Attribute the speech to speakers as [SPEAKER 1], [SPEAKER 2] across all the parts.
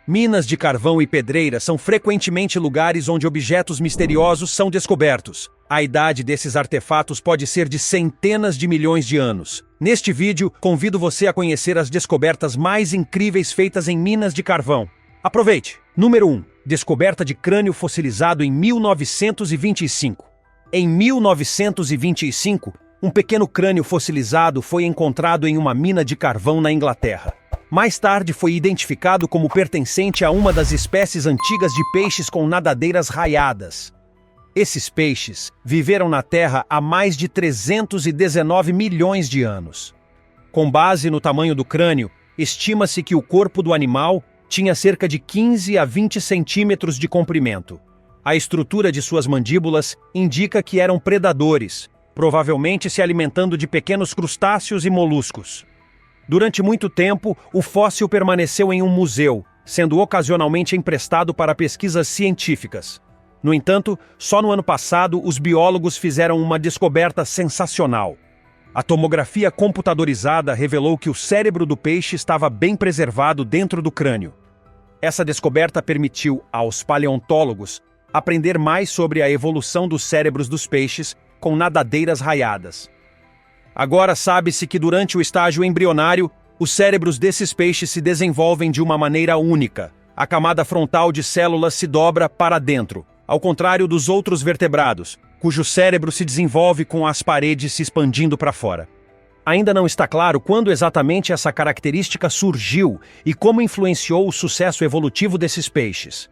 [SPEAKER 1] Minas de carvão e pedreira são frequentemente lugares onde objetos misteriosos são descobertos. A idade desses artefatos pode ser de centenas de milhões de anos. Neste vídeo, convido você a conhecer as descobertas mais incríveis feitas em minas de carvão. Aproveite! Número 1. Descoberta de crânio fossilizado em 1925. Em 1925, um pequeno crânio fossilizado foi encontrado em uma mina de carvão na Inglaterra. Mais tarde foi identificado como pertencente a uma das espécies antigas de peixes com nadadeiras raiadas. Esses peixes viveram na Terra há mais de 319 milhões de anos. Com base no tamanho do crânio, estima-se que o corpo do animal tinha cerca de 15 a 20 centímetros de comprimento. A estrutura de suas mandíbulas indica que eram predadores, provavelmente se alimentando de pequenos crustáceos e moluscos. Durante muito tempo, o fóssil permaneceu em um museu, sendo ocasionalmente emprestado para pesquisas científicas. No entanto, só no ano passado, os biólogos fizeram uma descoberta sensacional. A tomografia computadorizada revelou que o cérebro do peixe estava bem preservado dentro do crânio. Essa descoberta permitiu aos paleontólogos aprender mais sobre a evolução dos cérebros dos peixes com nadadeiras raiadas. Agora sabe-se que durante o estágio embrionário, os cérebros desses peixes se desenvolvem de uma maneira única. A camada frontal de células se dobra para dentro, ao contrário dos outros vertebrados, cujo cérebro se desenvolve com as paredes se expandindo para fora. Ainda não está claro quando exatamente essa característica surgiu e como influenciou o sucesso evolutivo desses peixes.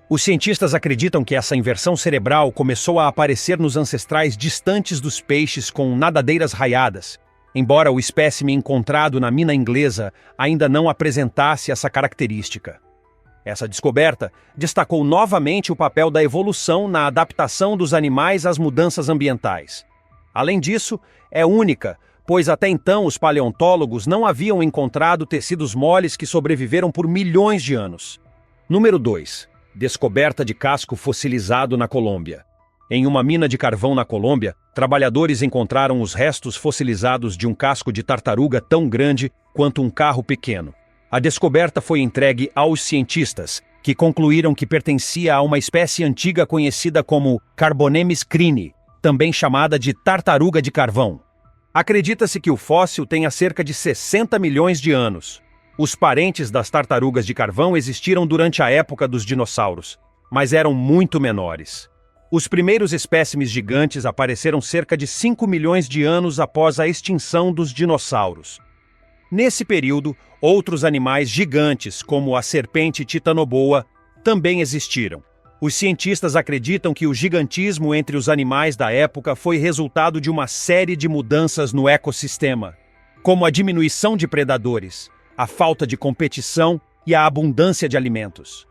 [SPEAKER 1] Os cientistas acreditam que essa inversão cerebral começou a aparecer nos ancestrais distantes dos peixes com nadadeiras raiadas, embora o espécime encontrado na mina inglesa ainda não apresentasse essa característica. Essa descoberta destacou novamente o papel da evolução na adaptação dos animais às mudanças ambientais. Além disso, é única, pois até então os paleontólogos não haviam encontrado tecidos moles que sobreviveram por milhões de anos. Número 2. Descoberta de casco fossilizado na Colômbia. Em uma mina de carvão na Colômbia, trabalhadores encontraram os restos fossilizados de um casco de tartaruga tão grande quanto um carro pequeno. A descoberta foi entregue aos cientistas, que concluíram que pertencia a uma espécie antiga conhecida como Carbonemys crini, também chamada de tartaruga de carvão. Acredita-se que o fóssil tenha cerca de 60 milhões de anos. Os parentes das tartarugas de carvão existiram durante a época dos dinossauros, mas eram muito menores. Os primeiros espécimes gigantes apareceram cerca de 5 milhões de anos após a extinção dos dinossauros. Nesse período, outros animais gigantes, como a serpente titanoboa, também existiram. Os cientistas acreditam que o gigantismo entre os animais da época foi resultado de uma série de mudanças no ecossistema, como a diminuição de predadores, a falta de competição e a abundância de alimentos.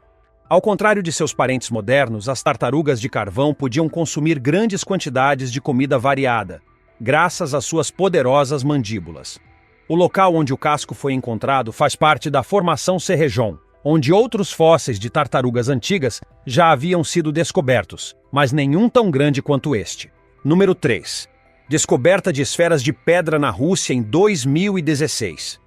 [SPEAKER 1] Ao contrário de seus parentes modernos, as tartarugas de carvão podiam consumir grandes quantidades de comida variada, graças às suas poderosas mandíbulas. O local onde o casco foi encontrado faz parte da Formação Cerrejón, onde outros fósseis de tartarugas antigas já haviam sido descobertos, mas nenhum tão grande quanto este. Número 3. Descoberta de esferas de pedra na Rússia em 2016.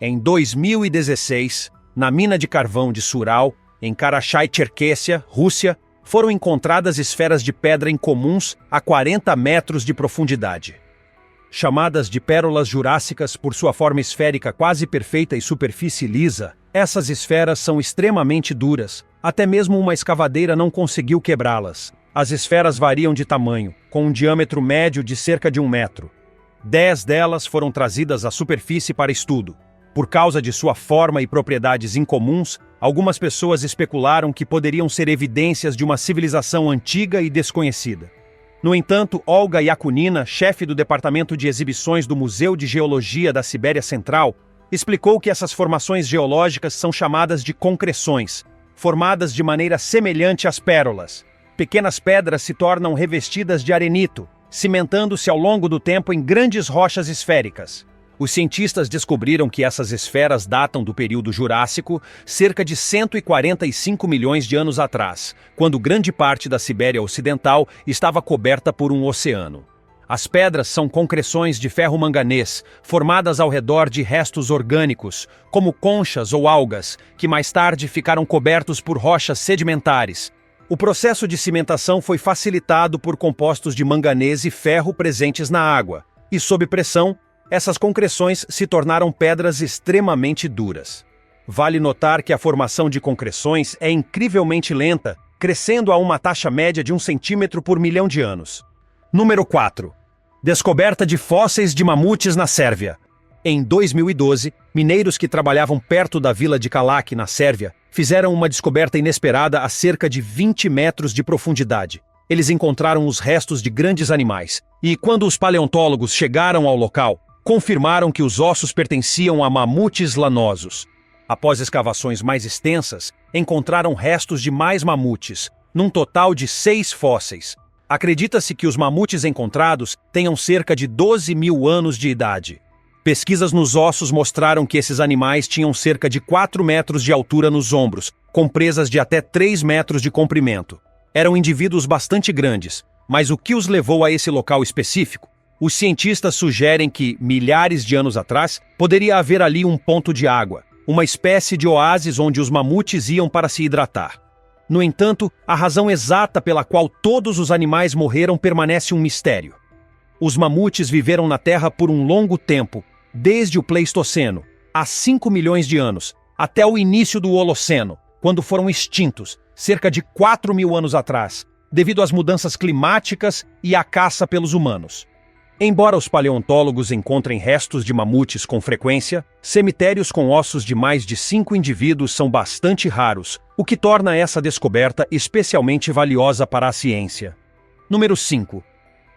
[SPEAKER 1] Em 2016, na mina de carvão de Sural, em Karachay-Cherkessia, Rússia, foram encontradas esferas de pedra incomuns a 40 metros de profundidade. Chamadas de pérolas jurássicas por sua forma esférica quase perfeita e superfície lisa, essas esferas são extremamente duras, até mesmo uma escavadeira não conseguiu quebrá-las. As esferas variam de tamanho, com um diâmetro médio de cerca de 1 metro. 10 delas foram trazidas à superfície para estudo. Por causa de sua forma e propriedades incomuns, algumas pessoas especularam que poderiam ser evidências de uma civilização antiga e desconhecida. No entanto, Olga Yakunina, chefe do Departamento de Exibições do Museu de Geologia da Sibéria Central, explicou que essas formações geológicas são chamadas de concreções, formadas de maneira semelhante às pérolas. Pequenas pedras se tornam revestidas de arenito, cimentando-se ao longo do tempo em grandes rochas esféricas. Os cientistas descobriram que essas esferas datam do período Jurássico, cerca de 145 milhões de anos atrás, quando grande parte da Sibéria Ocidental estava coberta por um oceano. As pedras são concreções de ferro-manganês, formadas ao redor de restos orgânicos, como conchas ou algas, que mais tarde ficaram cobertos por rochas sedimentares. O processo de cimentação foi facilitado por compostos de manganês e ferro presentes na água, e sob pressão, essas concreções se tornaram pedras extremamente duras. Vale notar que a formação de concreções é incrivelmente lenta, crescendo a uma taxa média de 1 centímetro por milhão de anos. Número 4. Descoberta de fósseis de mamutes na Sérvia. Em 2012, mineiros que trabalhavam perto da vila de Kalac, na Sérvia, fizeram uma descoberta inesperada a cerca de 20 metros de profundidade. Eles encontraram os restos de grandes animais, e quando os paleontólogos chegaram ao local, confirmaram que os ossos pertenciam a mamutes lanosos. Após escavações mais extensas, encontraram restos de mais mamutes, num total de 6 fósseis. Acredita-se que os mamutes encontrados tenham cerca de 12 mil anos de idade. Pesquisas nos ossos mostraram que esses animais tinham cerca de 4 metros de altura nos ombros, com presas de até 3 metros de comprimento. Eram indivíduos bastante grandes, mas o que os levou a esse local específico? Os cientistas sugerem que, milhares de anos atrás, poderia haver ali um ponto de água, uma espécie de oásis onde os mamutes iam para se hidratar. No entanto, a razão exata pela qual todos os animais morreram permanece um mistério. Os mamutes viveram na Terra por um longo tempo, desde o Pleistoceno, há 5 milhões de anos, até o início do Holoceno, quando foram extintos, cerca de 4 mil anos atrás, devido às mudanças climáticas e à caça pelos humanos. Embora os paleontólogos encontrem restos de mamutes com frequência, cemitérios com ossos de mais de 5 indivíduos são bastante raros, o que torna essa descoberta especialmente valiosa para a ciência. Número 5.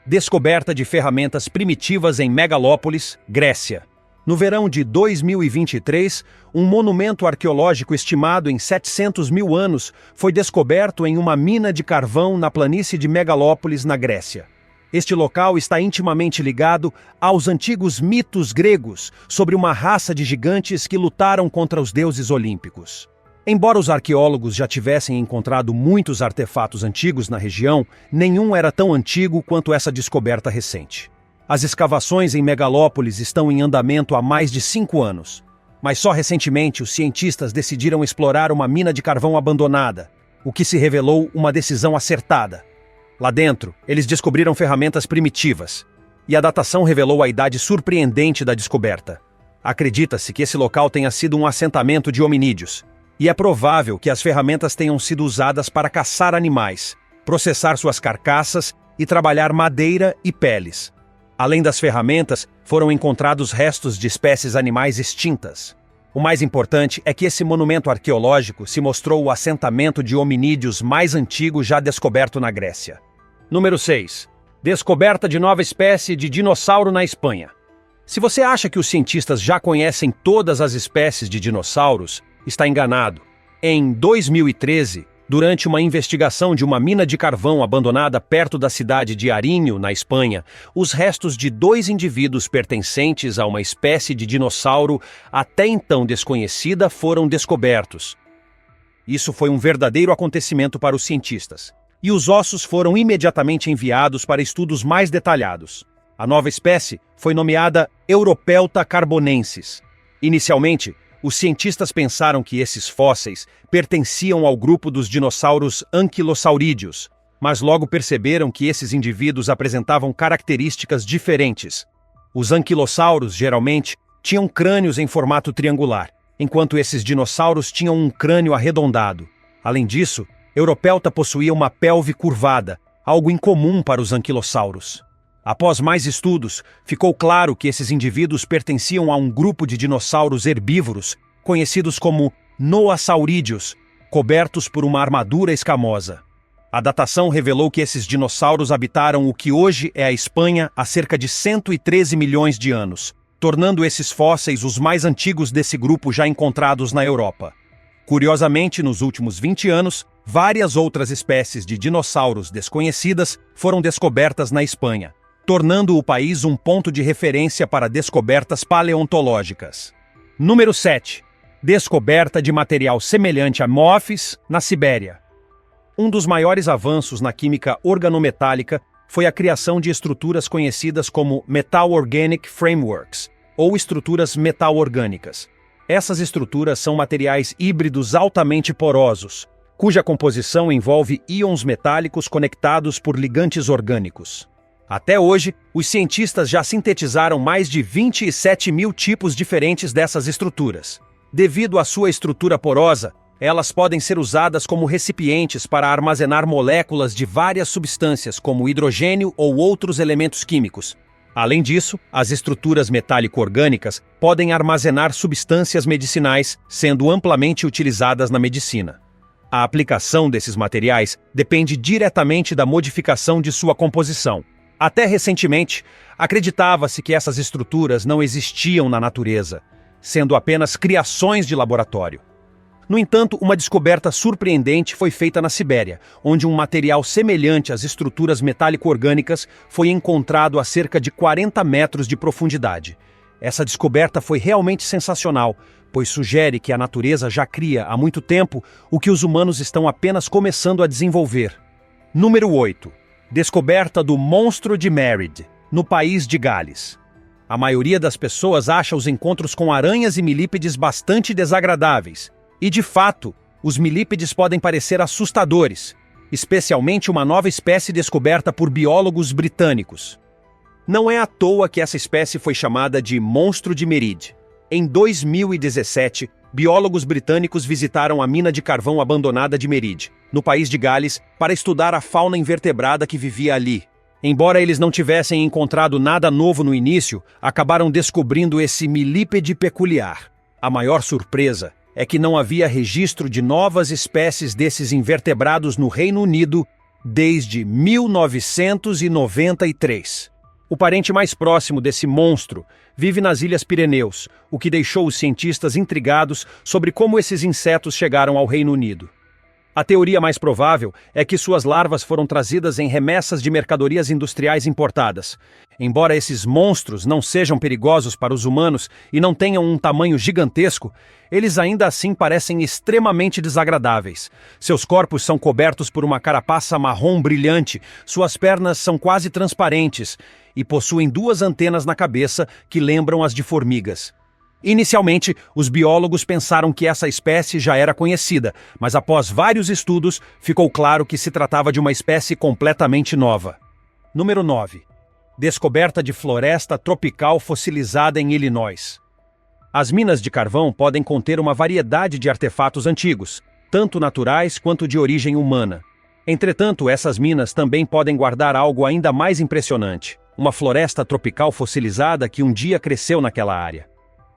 [SPEAKER 1] Descoberta de ferramentas primitivas em Megalópolis, Grécia. No verão de 2023, um monumento arqueológico estimado em 700 mil anos foi descoberto em uma mina de carvão na planície de Megalópolis, na Grécia. Este local está intimamente ligado aos antigos mitos gregos sobre uma raça de gigantes que lutaram contra os deuses olímpicos. Embora os arqueólogos já tivessem encontrado muitos artefatos antigos na região, nenhum era tão antigo quanto essa descoberta recente. As escavações em Megalópolis estão em andamento há mais de 5 anos, mas só recentemente os cientistas decidiram explorar uma mina de carvão abandonada, o que se revelou uma decisão acertada. Lá dentro, eles descobriram ferramentas primitivas, e a datação revelou a idade surpreendente da descoberta. Acredita-se que esse local tenha sido um assentamento de hominídeos, e é provável que as ferramentas tenham sido usadas para caçar animais, processar suas carcaças e trabalhar madeira e peles. Além das ferramentas, foram encontrados restos de espécies animais extintas. O mais importante é que esse monumento arqueológico se mostrou o assentamento de hominídeos mais antigo já descoberto na Grécia. Número 6. Descoberta de nova espécie de dinossauro na Espanha. Se você acha que os cientistas já conhecem todas as espécies de dinossauros, está enganado. Em 2013, durante uma investigação de uma mina de carvão abandonada perto da cidade de Arinho, na Espanha, os restos de 2 indivíduos pertencentes a uma espécie de dinossauro até então desconhecida foram descobertos. Isso foi um verdadeiro acontecimento para os cientistas, e os ossos foram imediatamente enviados para estudos mais detalhados. A nova espécie foi nomeada Europelta carbonensis. Inicialmente, os cientistas pensaram que esses fósseis pertenciam ao grupo dos dinossauros anquilosaurídeos, mas logo perceberam que esses indivíduos apresentavam características diferentes. Os anquilossauros, geralmente, tinham crânios em formato triangular, enquanto esses dinossauros tinham um crânio arredondado. Além disso, Europelta possuía uma pelve curvada, algo incomum para os anquilossauros. Após mais estudos, ficou claro que esses indivíduos pertenciam a um grupo de dinossauros herbívoros, conhecidos como noassaurídeos, cobertos por uma armadura escamosa. A datação revelou que esses dinossauros habitaram o que hoje é a Espanha há cerca de 113 milhões de anos, tornando esses fósseis os mais antigos desse grupo já encontrados na Europa. Curiosamente, nos últimos 20 anos, várias outras espécies de dinossauros desconhecidas foram descobertas na Espanha, tornando o país um ponto de referência para descobertas paleontológicas. Número 7. Descoberta de material semelhante a Mofis, na Sibéria. Um dos maiores avanços na química organometálica foi a criação de estruturas conhecidas como Metal Organic Frameworks, ou estruturas metal-orgânicas. Essas estruturas são materiais híbridos altamente porosos, cuja composição envolve íons metálicos conectados por ligantes orgânicos. Até hoje, os cientistas já sintetizaram mais de 27 mil tipos diferentes dessas estruturas. Devido à sua estrutura porosa, elas podem ser usadas como recipientes para armazenar moléculas de várias substâncias, como hidrogênio ou outros elementos químicos. Além disso, as estruturas metálico-orgânicas podem armazenar substâncias medicinais, sendo amplamente utilizadas na medicina. A aplicação desses materiais depende diretamente da modificação de sua composição. Até recentemente, acreditava-se que essas estruturas não existiam na natureza, sendo apenas criações de laboratório. No entanto, uma descoberta surpreendente foi feita na Sibéria, onde um material semelhante às estruturas metálico-orgânicas foi encontrado a cerca de 40 metros de profundidade. Essa descoberta foi realmente sensacional, pois sugere que a natureza já cria há muito tempo o que os humanos estão apenas começando a desenvolver. Número 8. Descoberta do monstro de Merid, no país de Gales. A maioria das pessoas acha os encontros com aranhas e milípedes bastante desagradáveis. E, de fato, os milípedes podem parecer assustadores, especialmente uma nova espécie descoberta por biólogos britânicos. Não é à toa que essa espécie foi chamada de monstro de Merid. Em 2017, biólogos britânicos visitaram a mina de carvão abandonada de Merid, no país de Gales, para estudar a fauna invertebrada que vivia ali. Embora eles não tivessem encontrado nada novo no início, acabaram descobrindo esse milípede peculiar. A maior surpresa é que não havia registro de novas espécies desses invertebrados no Reino Unido desde 1993. O parente mais próximo desse monstro vive nas Ilhas Pirineus, o que deixou os cientistas intrigados sobre como esses insetos chegaram ao Reino Unido. A teoria mais provável é que suas larvas foram trazidas em remessas de mercadorias industriais importadas. Embora esses monstros não sejam perigosos para os humanos e não tenham um tamanho gigantesco, eles ainda assim parecem extremamente desagradáveis. Seus corpos são cobertos por uma carapaça marrom brilhante, suas pernas são quase transparentes e possuem duas antenas na cabeça que lembram as de formigas. Inicialmente, os biólogos pensaram que essa espécie já era conhecida, mas após vários estudos, ficou claro que se tratava de uma espécie completamente nova. Número 9. Descoberta de floresta tropical fossilizada em Illinois. As minas de carvão podem conter uma variedade de artefatos antigos, tanto naturais quanto de origem humana. Entretanto, essas minas também podem guardar algo ainda mais impressionante: uma floresta tropical fossilizada que um dia cresceu naquela área.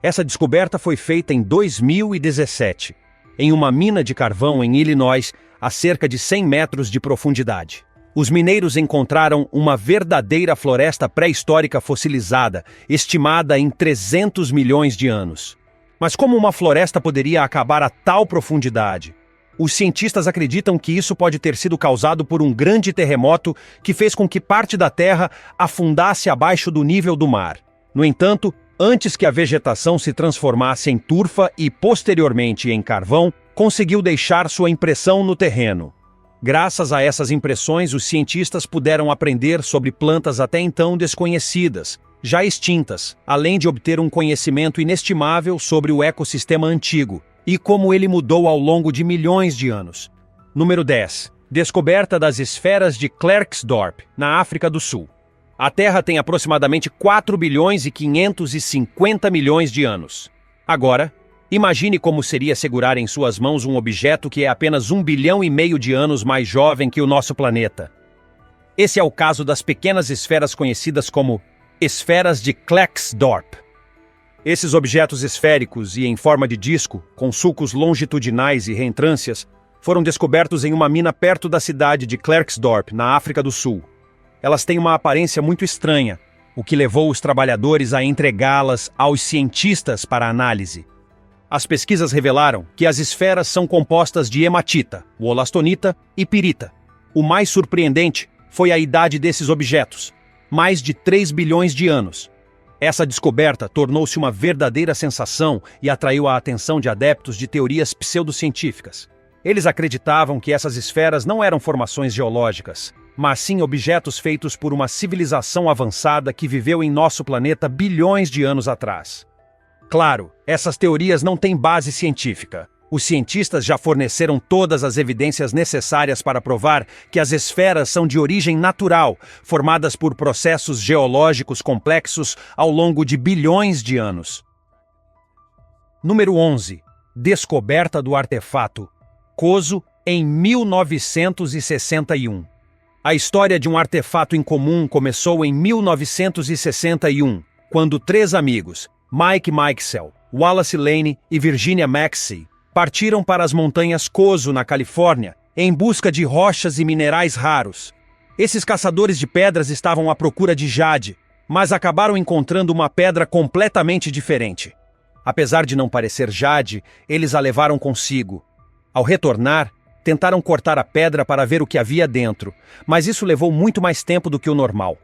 [SPEAKER 1] Essa descoberta foi feita em 2017, em uma mina de carvão em Illinois, a cerca de 100 metros de profundidade. Os mineiros encontraram uma verdadeira floresta pré-histórica fossilizada, estimada em 300 milhões de anos. Mas como uma floresta poderia acabar a tal profundidade? Os cientistas acreditam que isso pode ter sido causado por um grande terremoto que fez com que parte da terra afundasse abaixo do nível do mar. No entanto, antes que a vegetação se transformasse em turfa e, posteriormente, em carvão, conseguiu deixar sua impressão no terreno. Graças a essas impressões, os cientistas puderam aprender sobre plantas até então desconhecidas, já extintas, além de obter um conhecimento inestimável sobre o ecossistema antigo e como ele mudou ao longo de milhões de anos. Número 10. Descoberta das esferas de Klerksdorp, na África do Sul. A Terra tem aproximadamente 4 bilhões e 550 milhões de anos. Agora, imagine como seria segurar em suas mãos um objeto que é apenas 1,5 bilhão de anos mais jovem que o nosso planeta. Esse é o caso das pequenas esferas conhecidas como esferas de Klerksdorp. Esses objetos esféricos e em forma de disco, com sulcos longitudinais e reentrâncias, foram descobertos em uma mina perto da cidade de Klerksdorp, na África do Sul. Elas têm uma aparência muito estranha, o que levou os trabalhadores a entregá-las aos cientistas para análise. As pesquisas revelaram que as esferas são compostas de hematita, wolastonita e pirita. O mais surpreendente foi a idade desses objetos, mais de 3 bilhões de anos. Essa descoberta tornou-se uma verdadeira sensação e atraiu a atenção de adeptos de teorias pseudocientíficas. Eles acreditavam que essas esferas não eram formações geológicas, mas sim objetos feitos por uma civilização avançada que viveu em nosso planeta bilhões de anos atrás. Claro, essas teorias não têm base científica. Os cientistas já forneceram todas as evidências necessárias para provar que as esferas são de origem natural, formadas por processos geológicos complexos ao longo de bilhões de anos. Número 11. Descoberta do artefato Kozo em 1961. A história de um artefato incomum começou em 1961, quando 3 amigos, Mike Mikesell, Wallace Lane e Virginia Maxey, partiram para as montanhas Kozo, na Califórnia, em busca de rochas e minerais raros. Esses caçadores de pedras estavam à procura de jade, mas acabaram encontrando uma pedra completamente diferente. Apesar de não parecer jade, eles a levaram consigo. Ao retornar, tentaram cortar a pedra para ver o que havia dentro, mas isso levou muito mais tempo do que o normal.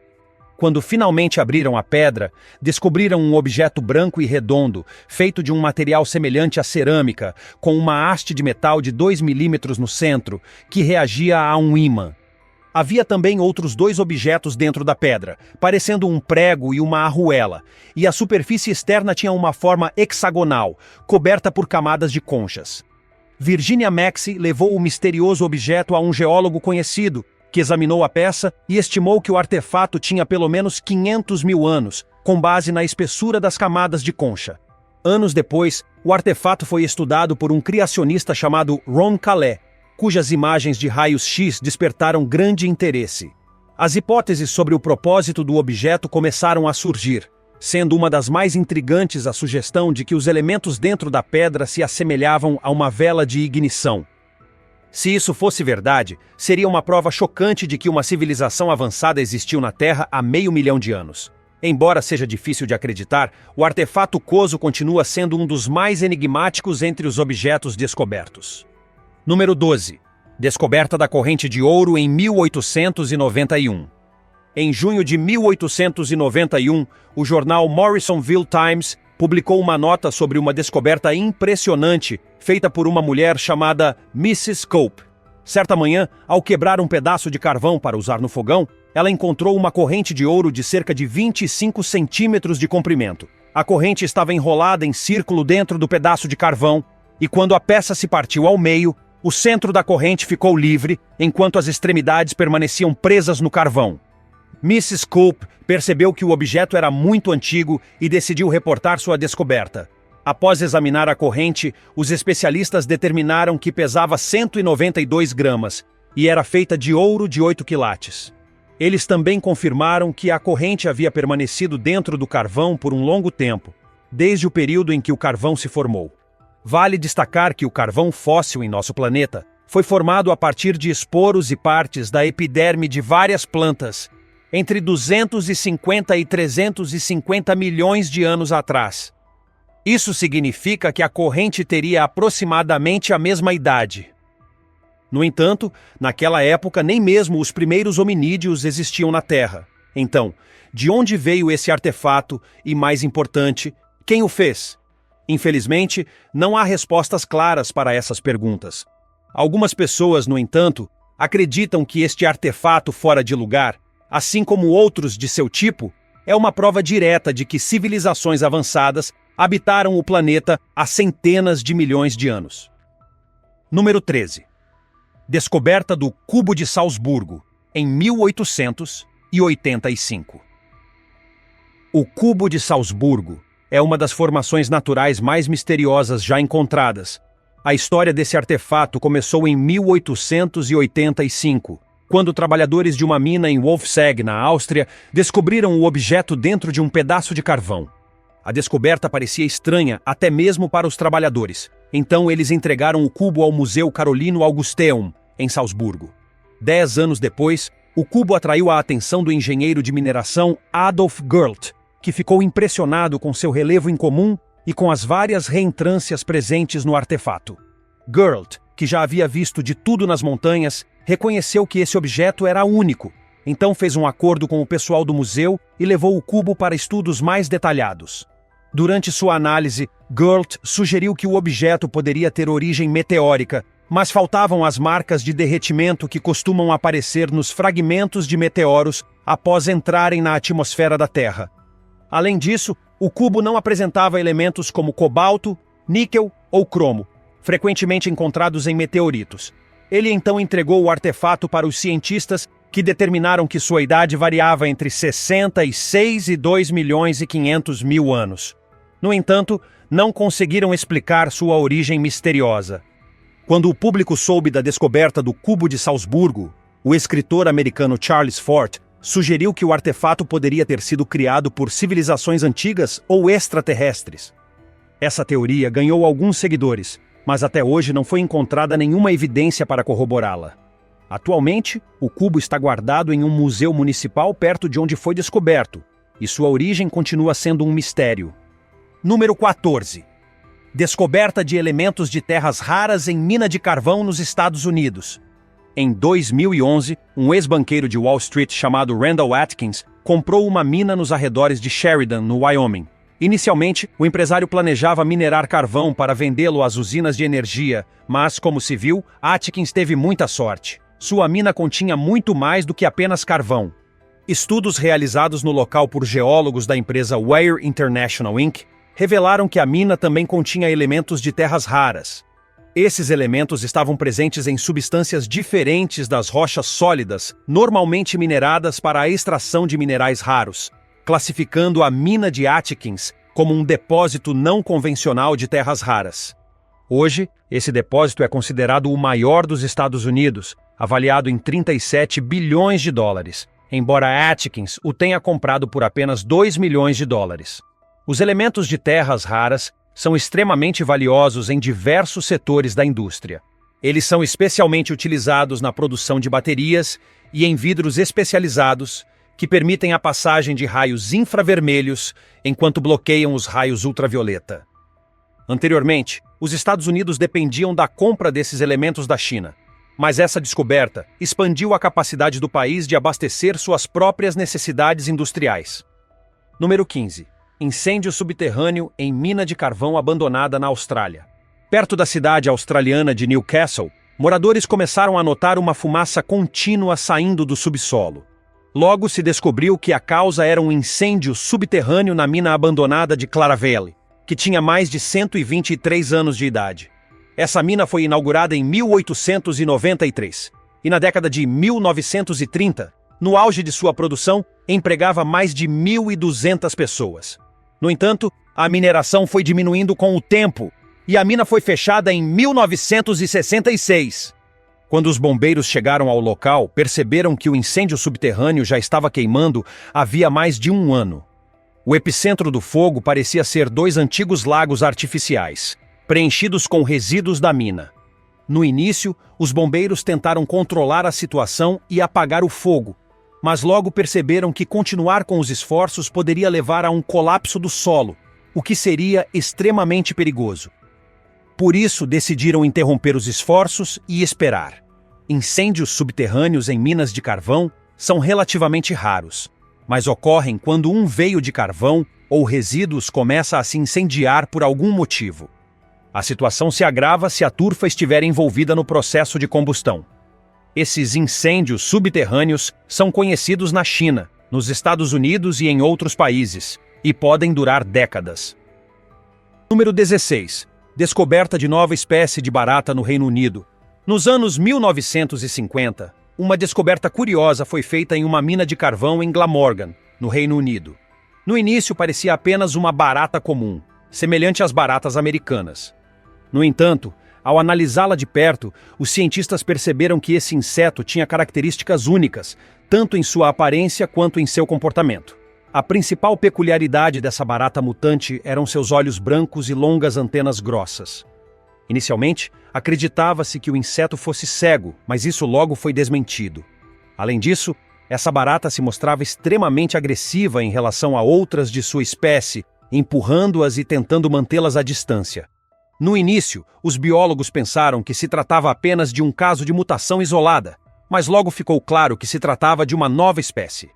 [SPEAKER 1] Quando finalmente abriram a pedra, descobriram um objeto branco e redondo, feito de um material semelhante à cerâmica, com uma haste de metal de 2 milímetros no centro, que reagia a um ímã. Havia também outros 2 objetos dentro da pedra, parecendo um prego e uma arruela, e a superfície externa tinha uma forma hexagonal, coberta por camadas de conchas. Virginia Maxey levou o misterioso objeto a um geólogo conhecido, que examinou a peça e estimou que o artefato tinha pelo menos 500 mil anos, com base na espessura das camadas de concha. Anos depois, o artefato foi estudado por um criacionista chamado Ron Calais, cujas imagens de raios-x despertaram grande interesse. As hipóteses sobre o propósito do objeto começaram a surgir, sendo uma das mais intrigantes a sugestão de que os elementos dentro da pedra se assemelhavam a uma vela de ignição. Se isso fosse verdade, seria uma prova chocante de que uma civilização avançada existiu na Terra há 500 mil de anos. Embora seja difícil de acreditar, o artefato Kozo continua sendo um dos mais enigmáticos entre os objetos descobertos. Número 12. Descoberta da corrente de ouro em 1891. Em junho de 1891, o jornal Morrisonville Times publicou uma nota sobre uma descoberta impressionante feita por uma mulher chamada Mrs. Cope. Certa manhã, ao quebrar um pedaço de carvão para usar no fogão, ela encontrou uma corrente de ouro de cerca de 25 centímetros de comprimento. A corrente estava enrolada em círculo dentro do pedaço de carvão, e quando a peça se partiu ao meio, o centro da corrente ficou livre, enquanto as extremidades permaneciam presas no carvão. Mrs. Cope percebeu que o objeto era muito antigo e decidiu reportar sua descoberta. Após examinar a corrente, os especialistas determinaram que pesava 192 gramas e era feita de ouro de 8 quilates. Eles também confirmaram que a corrente havia permanecido dentro do carvão por um longo tempo, desde o período em que o carvão se formou. Vale destacar que o carvão fóssil em nosso planeta foi formado a partir de esporos e partes da epiderme de várias plantas, entre 250 e 350 milhões de anos atrás. Isso significa que a corrente teria aproximadamente a mesma idade. No entanto, naquela época nem mesmo os primeiros hominídeos existiam na Terra. Então, de onde veio esse artefato e, mais importante, quem o fez? Infelizmente, não há respostas claras para essas perguntas. Algumas pessoas, no entanto, acreditam que este artefato fora de lugar, assim como outros de seu tipo, é uma prova direta de que civilizações avançadas habitaram o planeta há centenas de milhões de anos. Número 13. Descoberta do Cubo de Salzburgo, em 1885. O Cubo de Salzburgo é uma das formações naturais mais misteriosas já encontradas. A história desse artefato começou em 1885, quando trabalhadores de uma mina em Wolfsegg, na Áustria, descobriram o objeto dentro de um pedaço de carvão. A descoberta parecia estranha até mesmo para os trabalhadores. Então eles entregaram o cubo ao Museu Carolino Augusteum, em Salzburgo. 10 anos depois, o cubo atraiu a atenção do engenheiro de mineração Adolf Gerlt, que ficou impressionado com seu relevo incomum e com as várias reentrâncias presentes no artefato. Gerlt, que já havia visto de tudo nas montanhas, reconheceu que esse objeto era único. Então fez um acordo com o pessoal do museu e levou o cubo para estudos mais detalhados. Durante sua análise, Gurt sugeriu que o objeto poderia ter origem meteórica, mas faltavam as marcas de derretimento que costumam aparecer nos fragmentos de meteoros após entrarem na atmosfera da Terra. Além disso, o cubo não apresentava elementos como cobalto, níquel ou cromo, frequentemente encontrados em meteoritos. Ele então entregou o artefato para os cientistas, que determinaram que sua idade variava entre 66 e 2.500.000 anos. No entanto, não conseguiram explicar sua origem misteriosa. Quando o público soube da descoberta do Cubo de Salzburgo, o escritor americano Charles Fort sugeriu que o artefato poderia ter sido criado por civilizações antigas ou extraterrestres. Essa teoria ganhou alguns seguidores, mas até hoje não foi encontrada nenhuma evidência para corroborá-la. Atualmente, o cubo está guardado em um museu municipal perto de onde foi descoberto, e sua origem continua sendo um mistério. Número 14. Descoberta de elementos de terras raras em mina de carvão nos Estados Unidos. Em 2011, um ex-banqueiro de Wall Street chamado Randall Atkins comprou uma mina nos arredores de Sheridan, no Wyoming. Inicialmente, o empresário planejava minerar carvão para vendê-lo às usinas de energia, mas, como se viu, Atkins teve muita sorte. Sua mina continha muito mais do que apenas carvão. Estudos realizados no local por geólogos da empresa Weir International Inc. revelaram que a mina também continha elementos de terras raras. Esses elementos estavam presentes em substâncias diferentes das rochas sólidas, normalmente mineradas para a extração de minerais raros, classificando a mina de Atkins como um depósito não convencional de terras raras. Hoje, esse depósito é considerado o maior dos Estados Unidos, avaliado em 37 bilhões de dólares, embora Atkins o tenha comprado por apenas 2 milhões de dólares. Os elementos de terras raras são extremamente valiosos em diversos setores da indústria. Eles são especialmente utilizados na produção de baterias e em vidros especializados que permitem a passagem de raios infravermelhos enquanto bloqueiam os raios ultravioleta. Anteriormente, os Estados Unidos dependiam da compra desses elementos da China, mas essa descoberta expandiu a capacidade do país de abastecer suas próprias necessidades industriais. Número 15. Incêndio subterrâneo em mina de carvão abandonada na Austrália. Perto da cidade australiana de Newcastle, moradores começaram a notar uma fumaça contínua saindo do subsolo. Logo se descobriu que a causa era um incêndio subterrâneo na mina abandonada de Claravale, que tinha mais de 123 anos de idade. Essa mina foi inaugurada em 1893, e na década de 1930, no auge de sua produção, empregava mais de 1.200 pessoas. No entanto, a mineração foi diminuindo com o tempo, e a mina foi fechada em 1966. Quando os bombeiros chegaram ao local, perceberam que o incêndio subterrâneo já estava queimando havia mais de um ano. O epicentro do fogo parecia ser 2 antigos lagos artificiais, preenchidos com resíduos da mina. No início, os bombeiros tentaram controlar a situação e apagar o fogo, mas logo perceberam que continuar com os esforços poderia levar a um colapso do solo, o que seria extremamente perigoso. Por isso, decidiram interromper os esforços e esperar. Incêndios subterrâneos em minas de carvão são relativamente raros, mas ocorrem quando um veio de carvão ou resíduos começa a se incendiar por algum motivo. A situação se agrava se a turfa estiver envolvida no processo de combustão. Esses incêndios subterrâneos são conhecidos na China, nos Estados Unidos e em outros países, e podem durar décadas. Número 16. Descoberta de nova espécie de barata no Reino Unido. Nos anos 1950, uma descoberta curiosa foi feita em uma mina de carvão em Glamorgan, no Reino Unido. No início parecia apenas uma barata comum, semelhante às baratas americanas. No entanto, ao analisá-la de perto, os cientistas perceberam que esse inseto tinha características únicas, tanto em sua aparência quanto em seu comportamento. A principal peculiaridade dessa barata mutante eram seus olhos brancos e longas antenas grossas. Inicialmente, acreditava-se que o inseto fosse cego, mas isso logo foi desmentido. Além disso, essa barata se mostrava extremamente agressiva em relação a outras de sua espécie, empurrando-as e tentando mantê-las à distância. No início, os biólogos pensaram que se tratava apenas de um caso de mutação isolada, mas logo ficou claro que se tratava de uma nova espécie.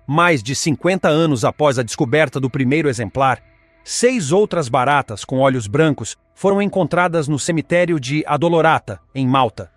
[SPEAKER 1] Mais de 50 anos após a descoberta do primeiro exemplar, 6 outras baratas com olhos brancos foram encontradas no cemitério de Adolorata, em Malta.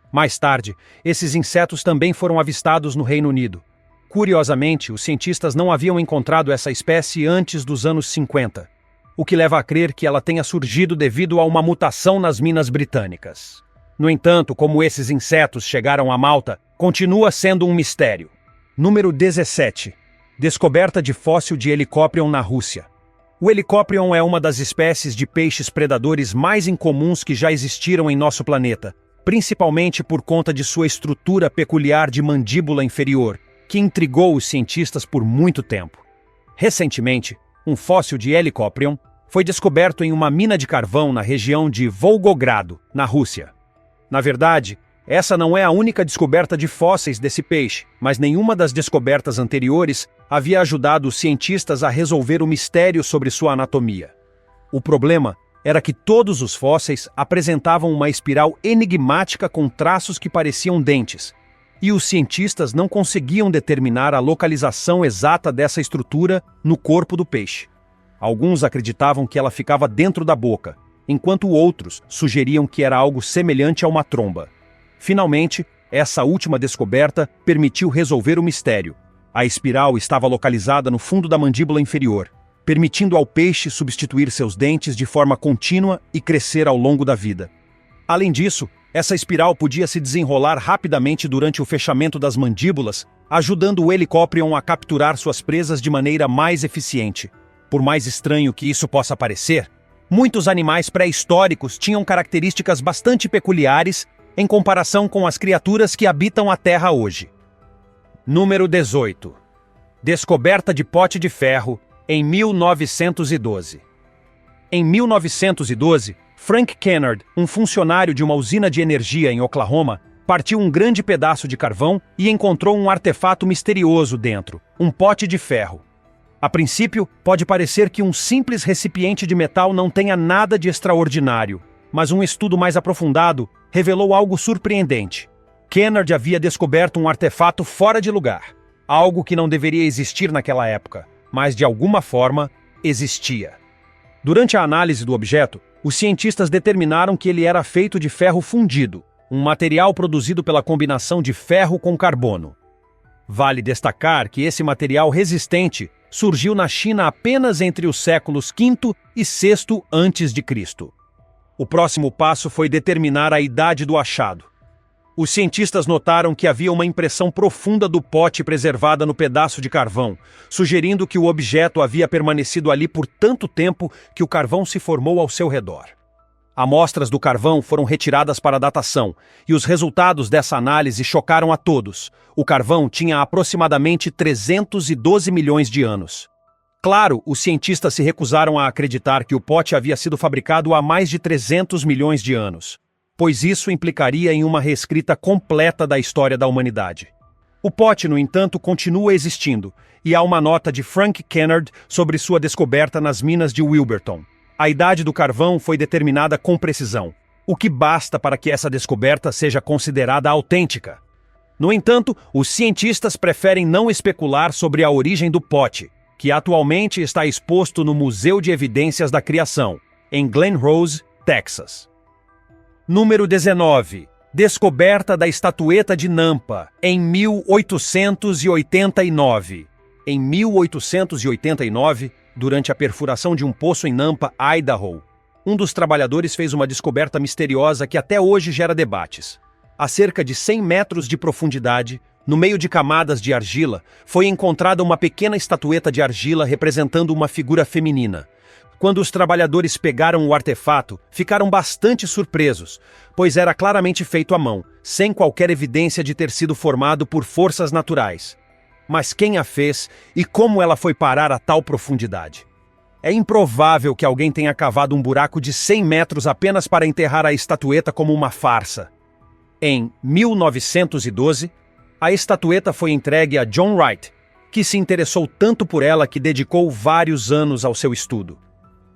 [SPEAKER 1] Mais tarde, esses insetos também foram avistados no Reino Unido. Curiosamente, os cientistas não haviam encontrado essa espécie antes dos anos 50, o que leva a crer que ela tenha surgido devido a uma mutação nas minas britânicas. No entanto, como esses insetos chegaram a Malta, continua sendo um mistério. Número 17. Descoberta de fóssil de Helicoprion na Rússia. O Helicoprion é uma das espécies de peixes predadores mais incomuns que já existiram em nosso planeta, principalmente por conta de sua estrutura peculiar de mandíbula inferior, que intrigou os cientistas por muito tempo. Recentemente, um fóssil de Helicoprion foi descoberto em uma mina de carvão na região de Volgogrado, na Rússia. Na verdade, essa não é a única descoberta de fósseis desse peixe, mas nenhuma das descobertas anteriores havia ajudado os cientistas a resolver o mistério sobre sua anatomia. O problema era que todos os fósseis apresentavam uma espiral enigmática com traços que pareciam dentes, e os cientistas não conseguiam determinar a localização exata dessa estrutura no corpo do peixe. Alguns acreditavam que ela ficava dentro da boca, enquanto outros sugeriam que era algo semelhante a uma tromba. Finalmente, essa última descoberta permitiu resolver o mistério. A espiral estava localizada no fundo da mandíbula inferior, permitindo ao peixe substituir seus dentes de forma contínua e crescer ao longo da vida. Além disso, essa espiral podia se desenrolar rapidamente durante o fechamento das mandíbulas, ajudando o Helicoprion a capturar suas presas de maneira mais eficiente. Por mais estranho que isso possa parecer, muitos animais pré-históricos tinham características bastante peculiares em comparação com as criaturas que habitam a Terra hoje. Número 18. Descoberta de pote de ferro em 1912. Em 1912, Frank Kennard, um funcionário de uma usina de energia em Oklahoma, partiu um grande pedaço de carvão e encontrou um artefato misterioso dentro, um pote de ferro. A princípio, pode parecer que um simples recipiente de metal não tenha nada de extraordinário, mas um estudo mais aprofundado revelou algo surpreendente. Kennard havia descoberto um artefato fora de lugar, algo que não deveria existir naquela época, mas de alguma forma existia. Durante a análise do objeto, os cientistas determinaram que ele era feito de ferro fundido, um material produzido pela combinação de ferro com carbono. Vale destacar que esse material resistente surgiu na China apenas entre os séculos V e VI a.C. O próximo passo foi determinar a idade do achado. Os cientistas notaram que havia uma impressão profunda do pote preservada no pedaço de carvão, sugerindo que o objeto havia permanecido ali por tanto tempo que o carvão se formou ao seu redor. Amostras do carvão foram retiradas para datação, e os resultados dessa análise chocaram a todos. O carvão tinha aproximadamente 312 milhões de anos. Claro, os cientistas se recusaram a acreditar que o pote havia sido fabricado há mais de 300 milhões de anos, pois isso implicaria em uma reescrita completa da história da humanidade. O pote, no entanto, continua existindo, e há uma nota de Frank Kennard sobre sua descoberta nas minas de Wilburton. A idade do carvão foi determinada com precisão, o que basta para que essa descoberta seja considerada autêntica. No entanto, os cientistas preferem não especular sobre a origem do pote, que atualmente está exposto no Museu de Evidências da Criação, em Glen Rose, Texas. Número 19. Descoberta da estatueta de Nampa, em 1889. Em 1889, durante a perfuração de um poço em Nampa, Idaho, um dos trabalhadores fez uma descoberta misteriosa que até hoje gera debates. A cerca de 100 metros de profundidade, no meio de camadas de argila, foi encontrada uma pequena estatueta de argila representando uma figura feminina. Quando os trabalhadores pegaram o artefato, ficaram bastante surpresos, pois era claramente feito à mão, sem qualquer evidência de ter sido formado por forças naturais. Mas quem a fez e como ela foi parar a tal profundidade? É improvável que alguém tenha cavado um buraco de 100 metros apenas para enterrar a estatueta como uma farsa. Em 1912, a estatueta foi entregue a John Wright, que se interessou tanto por ela que dedicou vários anos ao seu estudo.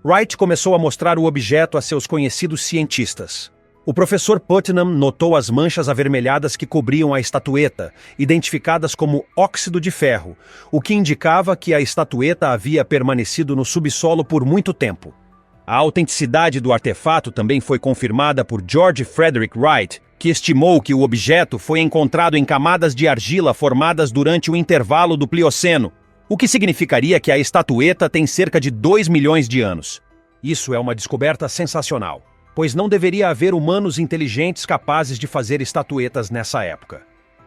[SPEAKER 1] Wright começou a mostrar o objeto a seus conhecidos cientistas. O professor Putnam notou as manchas avermelhadas que cobriam a estatueta, identificadas como óxido de ferro, o que indicava que a estatueta havia permanecido no subsolo por muito tempo. A autenticidade do artefato também foi confirmada por George Frederick Wright, que estimou que o objeto foi encontrado em camadas de argila formadas durante o intervalo do Plioceno, o que significaria que a estatueta tem cerca de 2 milhões de anos. Isso é uma descoberta sensacional, pois não deveria haver humanos inteligentes capazes de fazer estatuetas nessa época.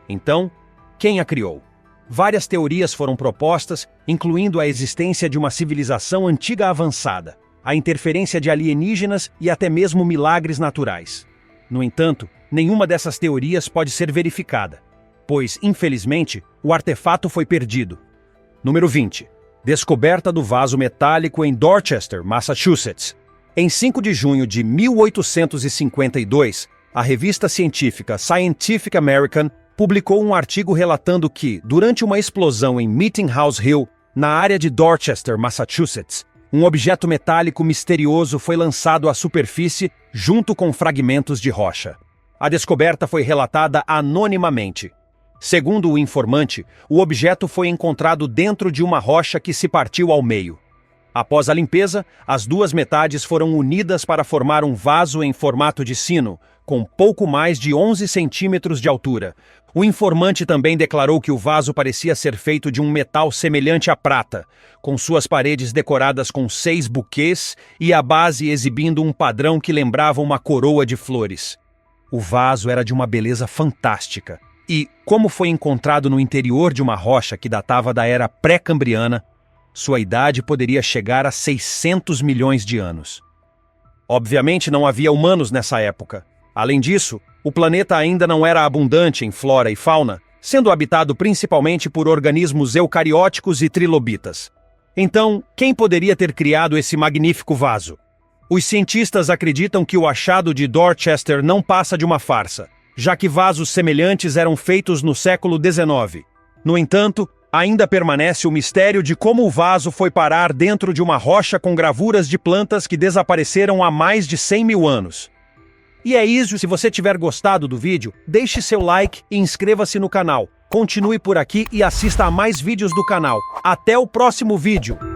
[SPEAKER 1] Então, quem a criou? Várias teorias foram propostas, incluindo a existência de uma civilização antiga avançada, a interferência de alienígenas e até mesmo milagres naturais. No entanto, nenhuma dessas teorias pode ser verificada, pois, infelizmente, o artefato foi perdido. Número 20. Descoberta do vaso metálico em Dorchester, Massachusetts. Em 5 de junho de 1852, a revista científica Scientific American publicou um artigo relatando que, durante uma explosão em Meeting House Hill, na área de Dorchester, Massachusetts, um objeto metálico misterioso foi lançado à superfície junto com fragmentos de rocha. A descoberta foi relatada anonimamente. Segundo o informante, o objeto foi encontrado dentro de uma rocha que se partiu ao meio. Após a limpeza, as duas metades foram unidas para formar um vaso em formato de sino, com pouco mais de 11 centímetros de altura. O informante também declarou que o vaso parecia ser feito de um metal semelhante à prata, com suas paredes decoradas com 6 buquês e a base exibindo um padrão que lembrava uma coroa de flores. O vaso era de uma beleza fantástica e, como foi encontrado no interior de uma rocha que datava da era pré-cambriana, sua idade poderia chegar a 600 milhões de anos. Obviamente não havia humanos nessa época. Além disso, o planeta ainda não era abundante em flora e fauna, sendo habitado principalmente por organismos eucarióticos e trilobitas. Então, quem poderia ter criado esse magnífico vaso? Os cientistas acreditam que o achado de Dorchester não passa de uma farsa, já que vasos semelhantes eram feitos no século XIX. No entanto, ainda permanece o mistério de como o vaso foi parar dentro de uma rocha com gravuras de plantas que desapareceram há mais de 100 mil anos. E é isso, se você tiver gostado do vídeo, deixe seu like e inscreva-se no canal. Continue por aqui e assista a mais vídeos do canal. Até o próximo vídeo!